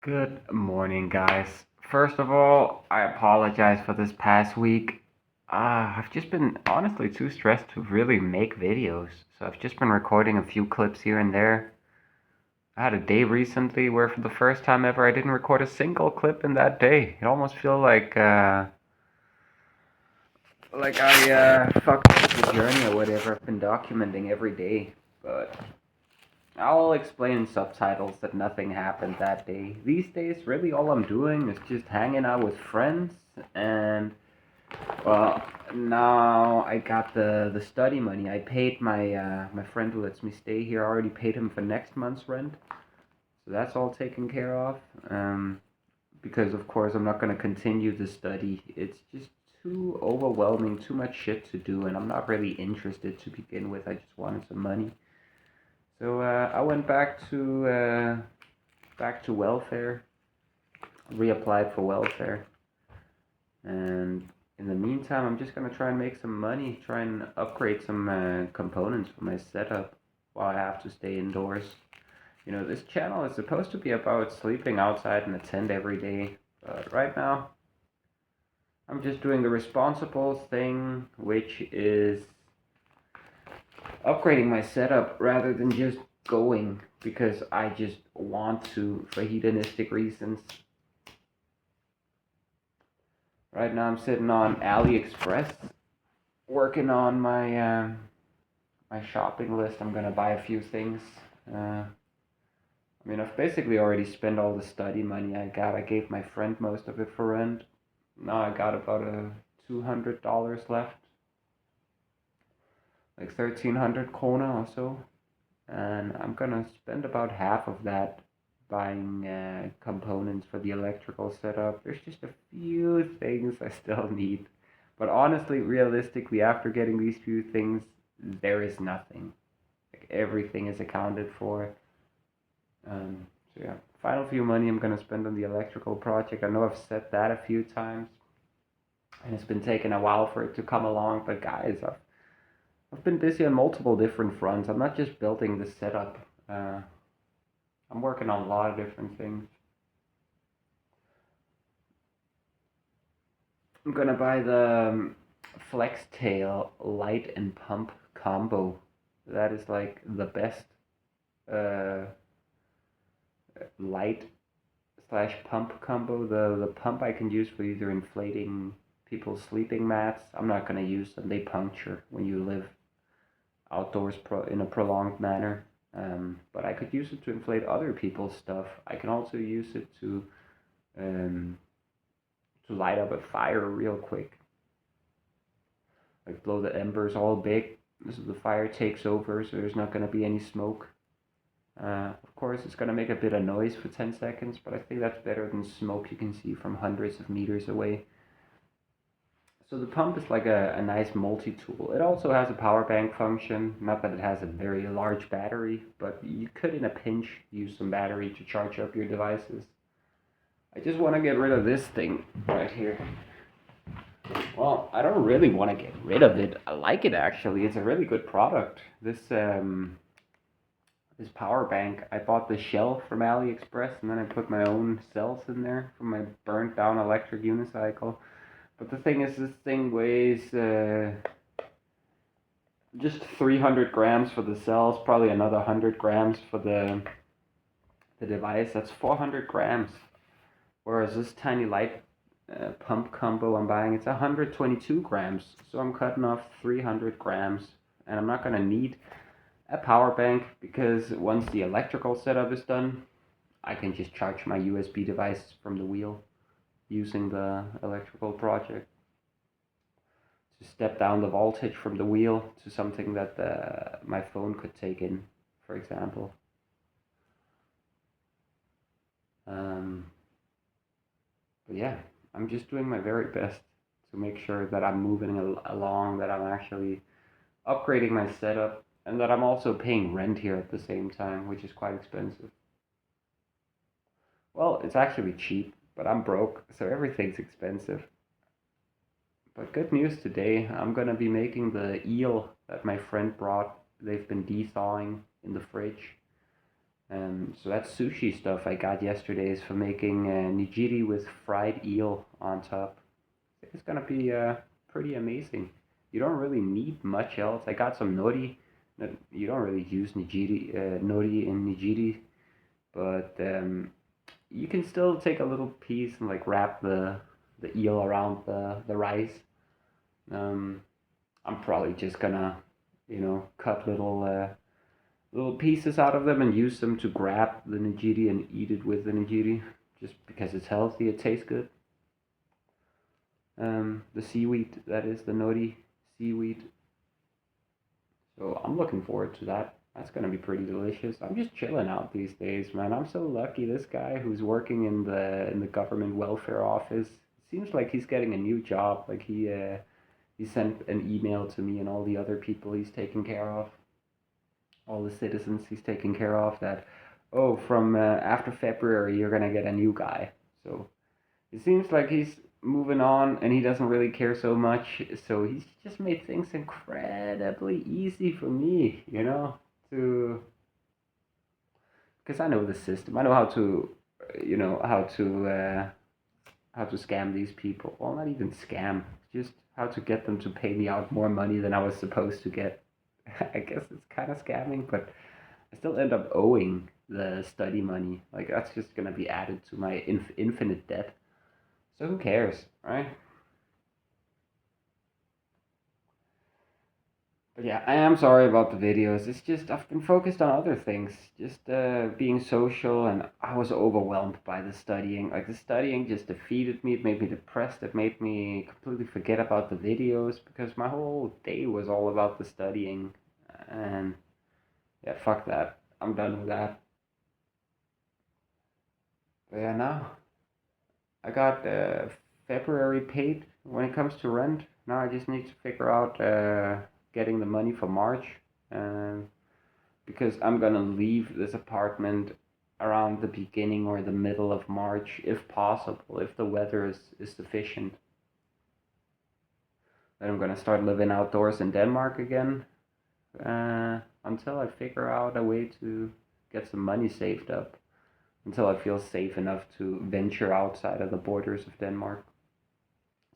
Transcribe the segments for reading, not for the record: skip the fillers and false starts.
Good morning, guys. First of all, I apologize for this past week. I've just been honestly too stressed to really make videos, so I've just been recording a few clips here and there. I had a day recently where, for the first time ever, I didn't record a single clip in that day. It almost feels like I fucked up the journey or whatever I've been documenting every day, but I'll explain in subtitles that nothing happened that day. These days, really all I'm doing is just hanging out with friends, and well, now I got the study money. I paid my friend who lets me stay here. I already paid him for next month's rent, so that's all taken care of. Because of course I'm not gonna continue the study. It's just too overwhelming, too much shit to do, and I'm not really interested to begin with. I just wanted some money. So I went back to welfare, reapplied for welfare, and in the meantime, I'm just gonna try and make some money, try and upgrade some components for my setup while I have to stay indoors. You know, this channel is supposed to be about sleeping outside in a tent every day, but right now, I'm just doing the responsible thing, which is upgrading my setup rather than just going because I just want to for hedonistic reasons. Right now I'm sitting on AliExpress working on my shopping list. I'm gonna buy a few things. I mean, I've basically already spent all the study money I got. I gave my friend most of it for rent. Now I got about a $200 left, like 1,300 krona or so. And I'm gonna spend about half of that buying components for the electrical setup. There's just a few things I still need, but honestly, realistically, after getting these few things, there is nothing. Like everything is accounted for. So yeah, final few money I'm gonna spend on the electrical project. I know I've said that a few times, and it's been taking a while for it to come along. But guys, I've been busy on multiple different fronts. I'm not just building the setup. Uh, I'm working on a lot of different things. I'm gonna buy the Flex Tail light and pump combo. That is like the best uh, light slash pump combo. The pump I can use for either inflating people's sleeping mats. I'm not gonna use them. They puncture when you live outdoors in a prolonged manner. But I could use it to inflate other people's stuff. I can also use it um, to light up a fire real quick. Like blow the embers all big so the fire takes over, so there's not going to be any smoke. Of course, it's going to make a bit of noise for 10 seconds, but I think that's better than smoke you can see from hundreds of meters away. So the pump is like a nice multi-tool. It also has a power bank function. Not that it has a very large battery, but you could in a pinch use some battery to charge up your devices. I just want to get rid of this thing right here. Well, I don't really want to get rid of it. I like it actually. It's a really good product. This power bank, I bought the shell from AliExpress and then I put my own cells in there from my burnt down electric unicycle. But the thing is, this thing weighs just 300 grams for the cells, probably another 100 grams for the device. That's 400 grams. Whereas this tiny light pump combo I'm buying, it's 122 grams. So I'm cutting off 300 grams. And I'm not going to need a power bank because once the electrical setup is done, I can just charge my USB device from the wheel using the electrical project to step down the voltage from the wheel to something that my phone could take in, for example. Um, but yeah, I'm just doing my very best to make sure that I'm moving along, that I'm actually upgrading my setup, and that I'm also paying rent here at the same time, which is quite expensive. Well, it's actually cheap, but I'm broke, so everything's expensive. But good news today, I'm gonna be making the eel that my friend brought. They've been de-thawing in the fridge. So that sushi stuff I got yesterday is for making nigiri with fried eel on top. It's gonna be pretty amazing. You don't really need much else. I got some nori. You don't really use nori in nigiri, but you can still take a little piece and like wrap the eel around the rice. Um, I'm probably just gonna, cut little pieces out of them and use them to grab the nigiri and eat it with the nigiri, just because it's healthy. It tastes good. The seaweed, that is the nori seaweed. So I'm looking forward to that. That's gonna be pretty delicious. I'm just chilling out these days, man. I'm so lucky. This guy who's working in the government welfare office, seems like he's getting a new job. Like he sent an email to me and all the other people he's taking care of, all the citizens he's taking care of. That, oh, from after February you're gonna get a new guy. So it seems like he's moving on and he doesn't really care so much. So he's just made things incredibly easy for me, to because I know the system. I know how to, how to scam these people. Well, not even scam, just how to get them to pay me out more money than I was supposed to get. I guess it's kind of scamming, but I still end up owing the study money. Like that's just gonna be added to my infinite debt. So who cares, right? But yeah, I am sorry about the videos. It's just I've been focused on other things, just being social, and I was overwhelmed by the studying. Like the studying just defeated me. It made me depressed. It made me completely forget about the videos because my whole day was all about the studying. And yeah, fuck that. I'm done with that. But yeah, now I got February paid when it comes to rent. Now I just need to figure out getting the money for March, uh, because I'm gonna leave this apartment around the beginning or the middle of March, if possible, if the weather is sufficient. Then I'm gonna start living outdoors in Denmark again, until I figure out a way to get some money saved up, until I feel safe enough to venture outside of the borders of Denmark.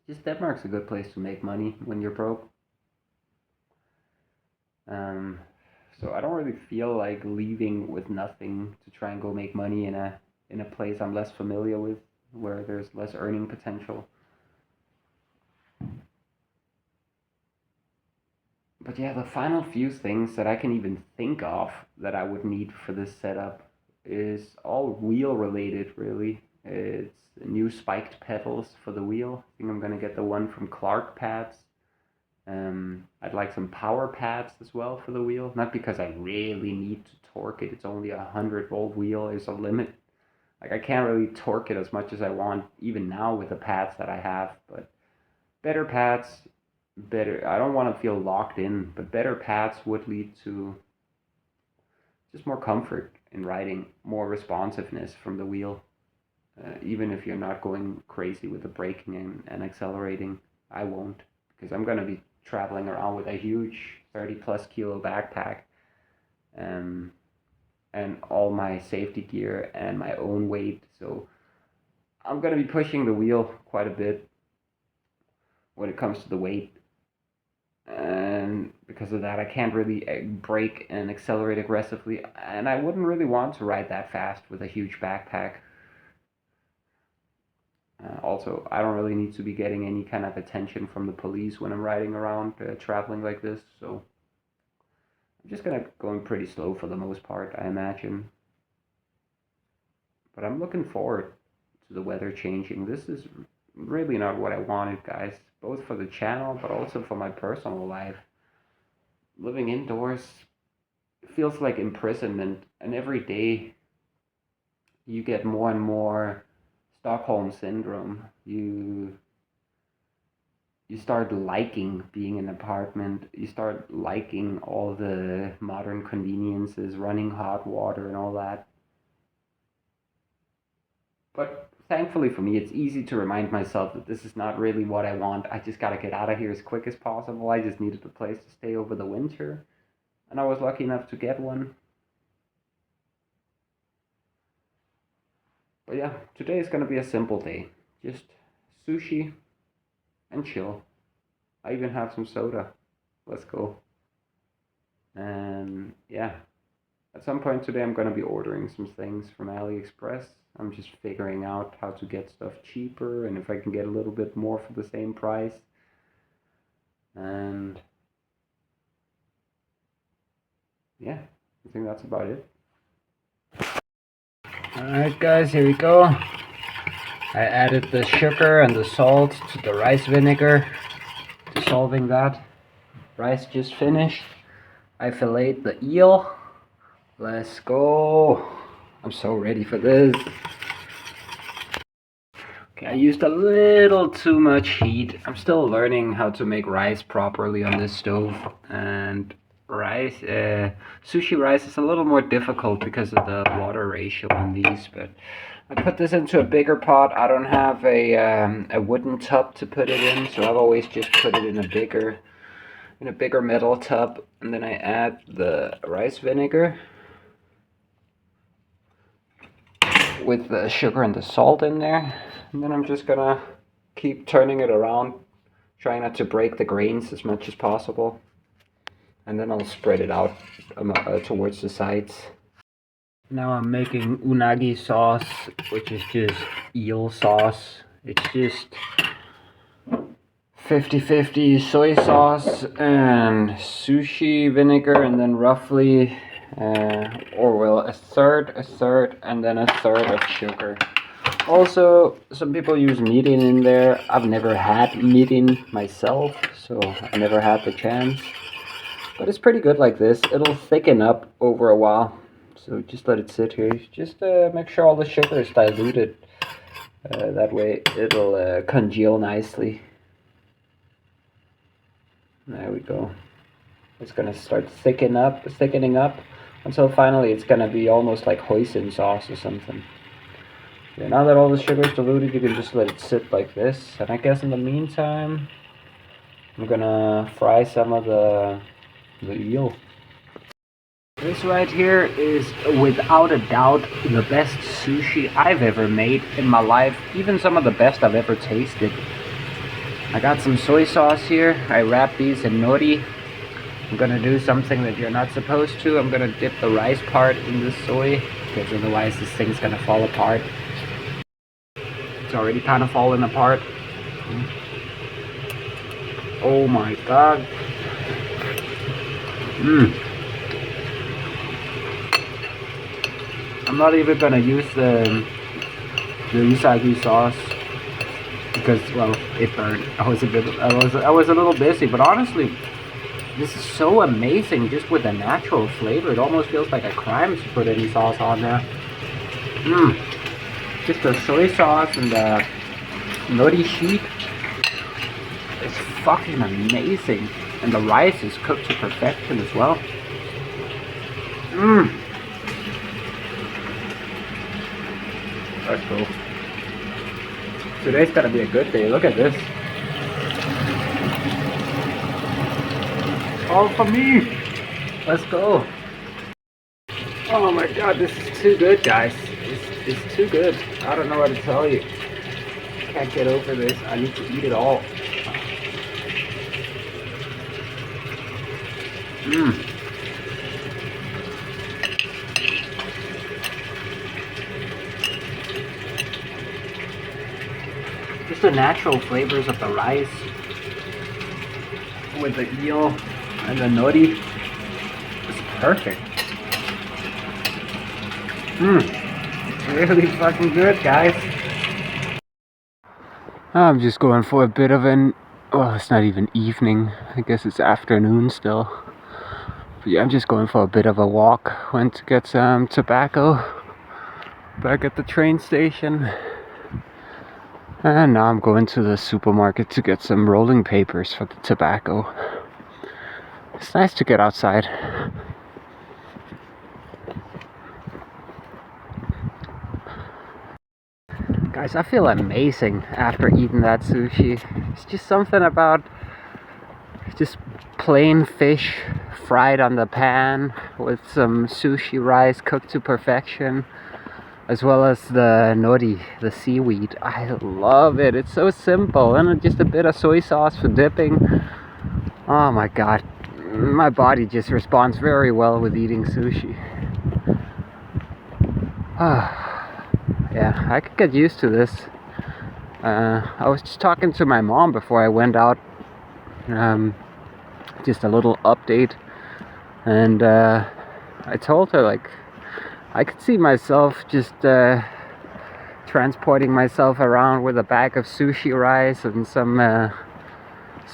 Just Denmark's a good place to make money when you're broke. Um, so I don't really feel like leaving with nothing to try and go make money in a place I'm less familiar with, where there's less earning potential. But yeah, the final few things that I can even think of that I would need for this setup is all wheel related, really. It's new spiked pedals for the wheel. I think I'm gonna get the one from Clark Pads. I'd like some power pads as well for the wheel. Not because I really need to torque it. It's only a 100-volt wheel. There's a limit. Like I can't really torque it as much as I want, even now with the pads that I have. But better pads, better. I don't want to feel locked in, but better pads would lead to just more comfort in riding, more responsiveness from the wheel. Even if you're not going crazy with the braking and accelerating, I won't, because I'm gonna be traveling around with a huge 30 plus kilo backpack, um, and all my safety gear and my own weight. So I'm gonna be pushing the wheel quite a bit when it comes to the weight, and because of that, I can't really brake and accelerate aggressively, and I wouldn't really want to ride that fast with a huge backpack. Also, I don't really need to be getting any kind of attention from the police when I'm riding around, traveling like this. So I'm just gonna going pretty slow for the most part, I imagine. But I'm looking forward to the weather changing. This is really not what I wanted, guys. Both for the channel, but also for my personal life. Living indoors feels like imprisonment, and every day you get more and more Stockholm syndrome. You start liking being in an apartment. You start liking all the modern conveniences, running hot water and all that. But thankfully for me, it's easy to remind myself that this is not really what I want. I just gotta get out of here as quick as possible. I just needed a place to stay over the winter, and I was lucky enough to get one. But yeah, today is gonna be a simple day. Just sushi and chill. I even have some soda. Let's go. And yeah, at some point today I'm gonna be ordering some things from AliExpress. I'm just figuring out how to get stuff cheaper and if I can get a little bit more for the same price. And yeah, I think that's about it. Alright guys, here we go. I added the sugar and the salt to the rice vinegar, dissolving that. Rice just finished. I filleted the eel. Let's go. I'm so ready for this. Okay, I used a little too much heat. I'm still learning how to make rice properly on this stove. And sushi rice is a little more difficult because of the water ratio on these. But I put this into a bigger pot. I don't have a wooden tub to put it in, so I've always just put it in a bigger metal tub. And then I add the rice vinegar with the sugar and the salt in there, and then I'm just gonna keep turning it around, trying not to break the grains as much as possible, and then I'll spread it out towards the sides. Now I'm making unagi sauce, which is just eel sauce. It's just 50-50 soy sauce and sushi vinegar, and then roughly a third, and then a third of sugar. Also, some people use mirin in there. I've never had mirin myself, so I never had the chance. But it's pretty good like this. It'll thicken up over a while, so just let it sit here. Just make sure all the sugar is diluted. That way it'll congeal nicely. There we go. It's gonna start thickening up until finally it's gonna be almost like hoisin sauce or something. Yeah, now that all the sugar is diluted, you can just let it sit like this. And I guess in the meantime, I'm gonna fry some of the eel. This right here is without a doubt the best sushi I've ever made in my life. Even some of the best I've ever tasted. I got some soy sauce here. I wrap these in nori. I'm gonna do something that you're not supposed to. I'm gonna dip the rice part in the soy, because otherwise this thing's gonna fall apart. It's already kind of falling apart. Oh my god. I'm not even gonna use the Unagi sauce because, well, it burned. I was a little busy, but honestly, this is so amazing just with the natural flavor. It almost feels like a crime to put any sauce on there. Just the soy sauce and the nori sheet is fucking amazing. And the rice is cooked to perfection as well. That's cool. Today's gonna be a good day. Look at this. All for me. Let's go. Oh my god, this is too good, guys. It's too good. I don't know what to tell you. I can't get over this. I need to eat it all. Just the natural flavors of the rice with the eel and the nori. It's perfect. Really fucking good, guys. I'm just going for a bit of it's not even evening. I guess it's afternoon still. But yeah, I'm just going for a bit of a walk. Went to get some tobacco back at the train station. And now I'm going to the supermarket to get some rolling papers for the tobacco. It's nice to get outside. Guys, I feel amazing after eating that sushi. It's just something about just plain fish fried on the pan with some sushi rice cooked to perfection. as well as the nori, the seaweed. I love it. It's so simple, and just a bit of soy sauce for dipping. Oh my god, my body just responds very well with eating sushi. Yeah, I could get used to this. I was just talking to my mom before I went out. Just a little update, and I told her, like, I could see myself just transporting myself around with a bag of sushi rice and some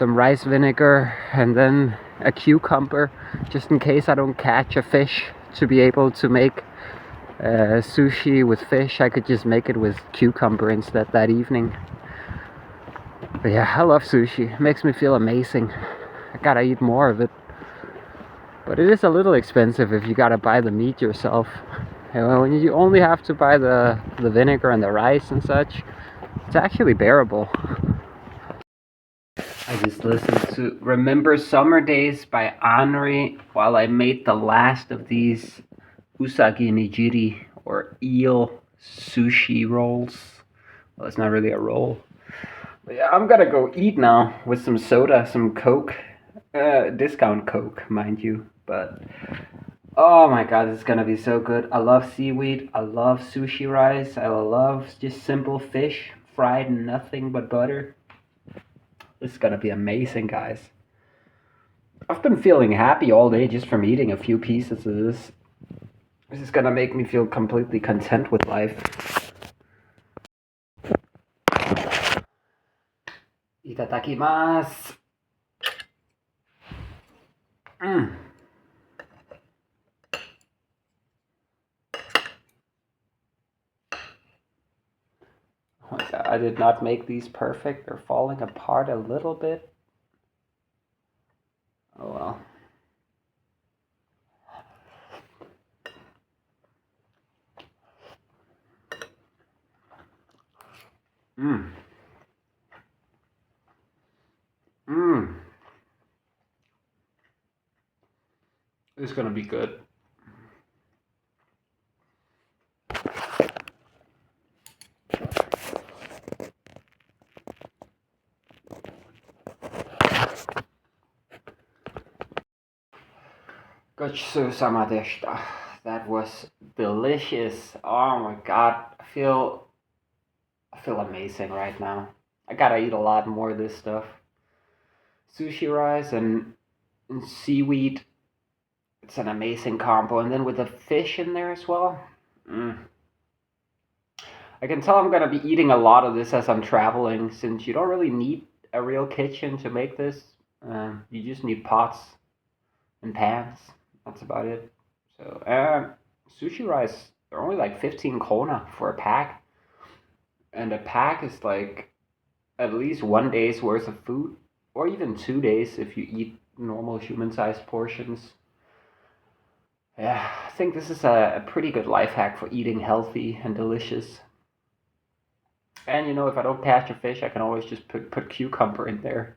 rice vinegar, and then a cucumber, just in case I don't catch a fish, to be able to make sushi with fish. I could just make it with cucumber instead that evening. But yeah, I love sushi. It makes me feel amazing. I gotta eat more of it. But it is a little expensive if you gotta buy the meat yourself. When you only have to buy the vinegar and the rice and such, it's actually bearable. I just listened to Remember Summer Days by Henri while I made the last of these Unagi Nigiri, or eel sushi rolls. Well, it's not really a roll. But yeah, I'm gonna go eat now with some soda, some Coke. Discount Coke, mind you. But oh my god, it's gonna be so good. I love seaweed. I love sushi rice. I love just simple fish fried in nothing but butter. This is gonna be amazing, guys. I've been feeling happy all day just from eating a few pieces of this. This is gonna make me feel completely content with life. Itadakimasu. I did not make these perfect. They're falling apart a little bit. Oh well. It's gonna be good. Gochu-sama deshita. That was delicious. Oh my god. I feel amazing right now. I gotta eat a lot more of this stuff. Sushi rice and seaweed. It's an amazing combo. And then with the fish in there as well. I can tell I'm gonna be eating a lot of this as I'm traveling, since you don't really need a real kitchen to make this. You just need pots and pans. That's about it. So, sushi rice, they're only like 15 krona for a pack. And a pack is like at least 1 day's worth of food, or even 2 days if you eat normal human-sized portions. Yeah, I think this is a pretty good life hack for eating healthy and delicious. And if I don't catch a fish, I can always just put cucumber in there.